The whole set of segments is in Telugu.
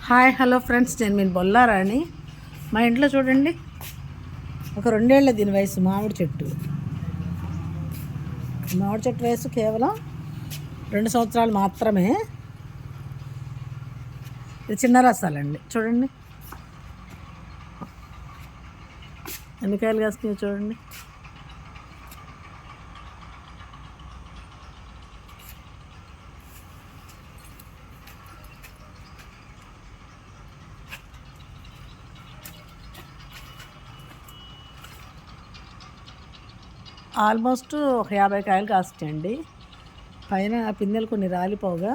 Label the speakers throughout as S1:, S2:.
S1: హాయ్ హలో ఫ్రెండ్స్, నేను మీ బొల్లారాణి. మా ఇంట్లో చూడండి, ఒక 2 ఏళ్ల దీని వయసు మామిడి చెట్టు వయసు కేవలం 2 సంవత్సరాలు మాత్రమే. ఇది చిన్న రసాలండి. చూడండి ఎన్ని కాయలు కాస్తున్నాయో చూడండి. ఆల్మోస్ట్ ఒక 50 కాయలు కాస్తాయండి. పైన పిందెలు కొన్ని రాలిపోగా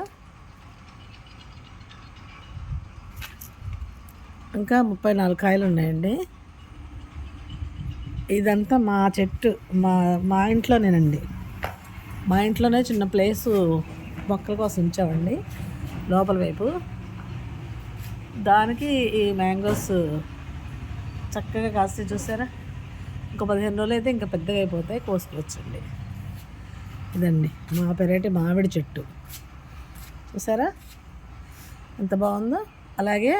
S1: ఇంకా 34 కాయలు ఉన్నాయండి. ఇదంతా మా చెట్టు, మా ఇంట్లోనేనండి. మా ఇంట్లోనే చిన్న ప్లేసు మొక్కల కోసం ఉంచామండి లోపల వైపు. దానికి ఈ మ్యాంగోస్ చక్కగా కాస్తే చూసారా. ఇంకా 15 రోజులు అయితే ఇంకా పెద్దగా అయిపోతాయి, కోసుకోవచ్చండి. ఇదండి మా పెరటి మామిడి చెట్టు, చూసారా ఎంత బాగుందో. అలాగే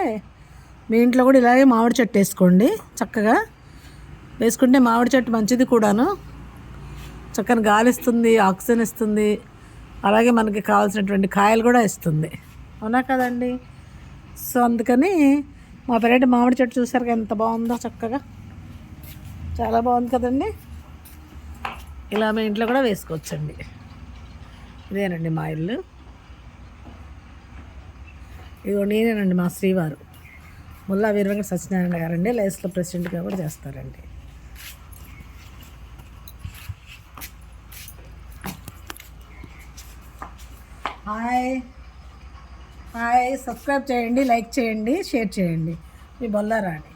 S1: మీ ఇంట్లో కూడా ఇలాగే మామిడి చెట్టు వేసుకోండి. చక్కగా వేసుకుంటే మామిడి చెట్టు మంచిది కూడాను. చక్కని గాలి ఇస్తుంది, ఆక్సిజన్ ఇస్తుంది, అలాగే మనకి కావాల్సినటువంటి కాయలు కూడా ఇస్తుంది. అవునా కదండి? సో అందుకని మా పెరటి మామిడి చెట్టు చూసారు ఎంత బాగుందో, చక్కగా చాలా బాగుంది కదండి. ఇలా మీ ఇంట్లో కూడా వేసుకోవచ్చండి. ఇదేనండి మా ఇల్లు. ఇదిగో నేనేనండి మా శ్రీవారు, ముల్లా వీరవెంకట సత్యనారాయణ గారండి. లైస్లో ప్రెసిడెంట్గా కూడా చేస్తారండి. హాయ్, సబ్స్క్రైబ్ చేయండి, లైక్ చేయండి, షేర్ చేయండి. మీ బొల్లారాణి.